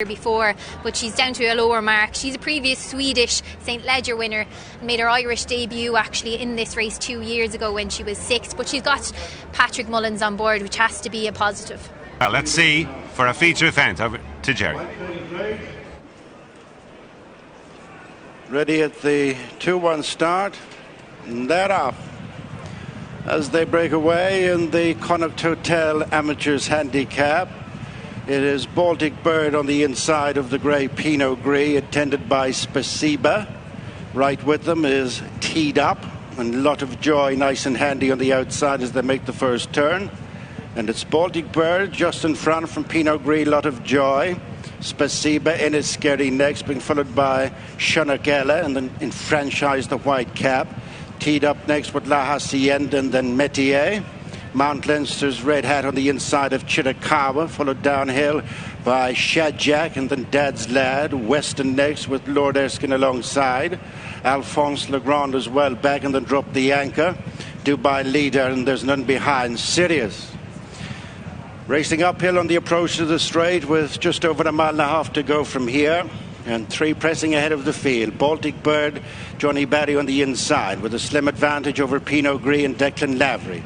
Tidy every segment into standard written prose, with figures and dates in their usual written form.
before, but she's down to a lower mark. She's a previous Swedish St. Leger winner and made her Irish debut actually in this race 2 years ago when she was 6th, but she's got Patrick Mullins on board, which has to be a positive. Well, let's see for a feature event. Over to Jerry. Ready at the 2-1 start, and they're off as they break away in the Connacht Hotel Amateurs Handicap. It is Baltic Bird on the inside of the grey Pinot Gris, attended by Spasiba. Right with them is Teed Up, and a lot of joy, nice and handy on the outside as they make the first turn. And it's Baltic Bird just in front from Pinot Gris, lot of joy. Spasiba in is scary next, being followed by SIONNACH EILE, and then enfranchise the white cap. Teed Up next with La Hacienda and then Métier. Mount Leinster's red hat on the inside of Chiricahua, followed downhill by Shadjack and then Dad's Lad. Weston next with Lord Erskine alongside. Alphonse Legrand as well back and then dropped the anchor. Dubai leader, and there's none behind. Sirius racing uphill on the approach to the straight with just over 1.5 miles to go from here. And 3 pressing ahead of the field. Baltic Bird, Johnny Barry on the inside with a slim advantage over Pinot Gris and Declan Lavery.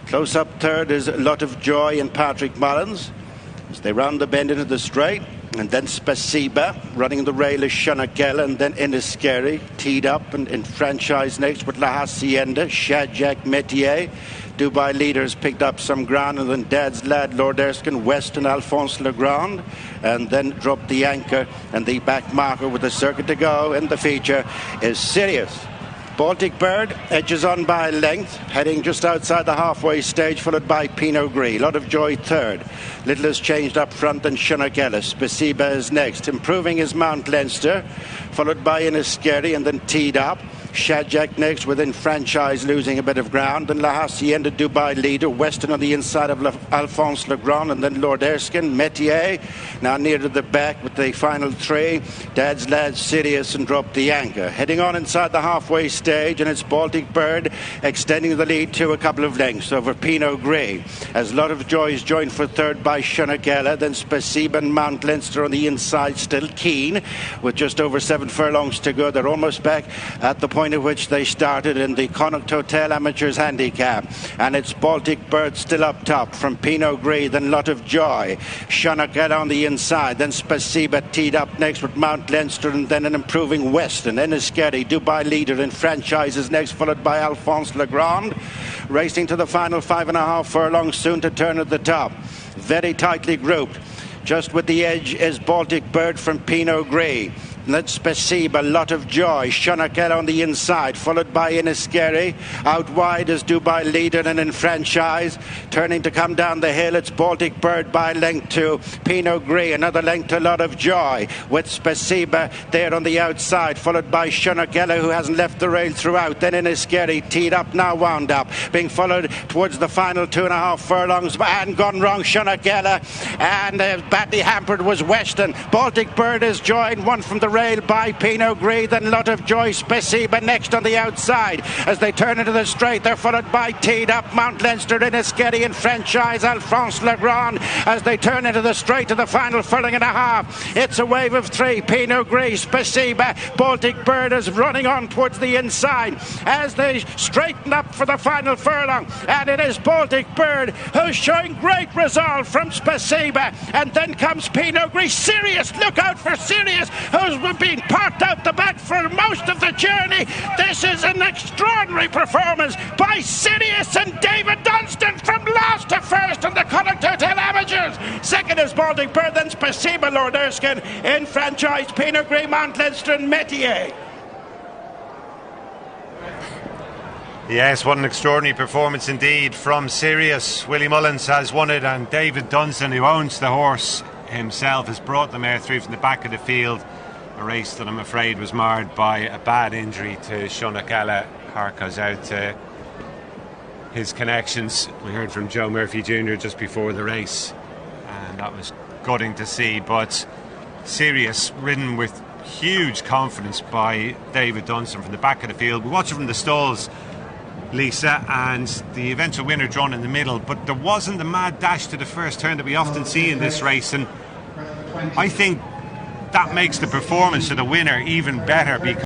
Close up third is a lot of joy and Patrick Mullins as they round the bend into the straight. And then Spasiba running the rail is SIONNACH EILE, and then Inniskerry Teed Up and enfranchise next with La Hacienda, Shadjack, Métier. Dubai leaders picked up some ground, and then Dad's Lad, Lord Erskine, Weston, Alphonse Legrand, and then dropped the anchor, and the back marker with a circuit to go in the feature is Sirius. Baltic Bird edges on by length, heading just outside the halfway stage, followed by Pinot Gris. Lot of joy third. Little has changed up front than SIONNACH EILE. Spasiba is next. Improving is Mount Leinster, followed by Inniskerry and then Teed Up. Shadjack next with enfranchise losing a bit of ground. Then La Hacienda, Dubai leader. Weston on the inside of Alphonse Legrand, and then Lord Erskine. Métier now near to the back with the final 3. Dad's Lad, Sirius, and dropped the anchor. Heading on inside the halfway stage, and it's Baltic Bird extending the lead to a couple of lengths over Pinot Gris. As a lot of joy is joined for third by SIONNACH EILE, then Spasiba and Mount Leinster on the inside, still keen with just over 7 furlongs to go. They're almost back at the point at which they started in the Connacht Hotel Amateurs Handicap, and it's Baltic Bird still up top from Pinot Gris, then Lot of Joy, SIONNACH EILE on the inside, then Spasiba Teed Up next with Mount Leinster, and then an improving Weston. Inniskerry, Dubai leader, and franchises next, followed by Alphonse Legrand, racing to the final 5.5 furlongs, soon to turn at the top. Very tightly grouped. Just with the edge is Baltic Bird from Pinot Gris. That's Spasiba, Lot of Joy, SIONNACH EILE on the inside, followed by Inniskerry. Out wide is Dubai leader and enfranchise. Turning to come down the hill, it's Baltic Bird by length to Pinot Gris. Another length to Lot of Joy with Spasiba there on the outside, followed by SIONNACH EILE, who hasn't left the rail throughout. Then Inniskerry, Teed Up, now wound up, being followed towards the final 2.5 furlongs, and gone wrong SIONNACH EILE, and badly hampered was Weston. Baltic Bird is joined, one from the rail by Pinot Gris, then Lot of Joy, Spasiba next on the outside. As they turn into the straight, they're followed by Teed Up, Mount Leinster, Inniskerry, and franchise Alphonse Legrand. As they turn into the straight to the final furlong and a half, it's a wave of 3. Pinot Gris, Spasiba, Baltic Bird is running on towards the inside as they straighten up for the final furlong, and it is Baltic Bird who's showing great resolve from Spasiba, and then comes Pinot Gris. Sirius, look out for Sirius, who's been parked out the back for most of the journey. This is an extraordinary performance by Sirius and David Dunsdon from last to first in the Connacht Hotel Amateurs. Second is Baltic Bird, then Spasiba, Lord Erskine, enfranchise Pinot Gris, Mount Leinster, and Métier. Yes, what an extraordinary performance indeed from Sirius. Willie Mullins has won it, and David Dunsdon, who owns the horse himself, has brought the mare through from the back of the field. A race that I'm afraid was marred by a bad injury to SIONNACH EILE. Heart goes out to his connections. We heard from Joe Murphy Jr. just before the race, and that was gutting to see. But Sirius, ridden with huge confidence by David Dunsdon from the back of the field. We watched it from the stalls, Lisa, and the eventual winner drawn in the middle, but there wasn't the mad dash to the first turn that we often see in this race, and I think that makes the performance of the winner even better, because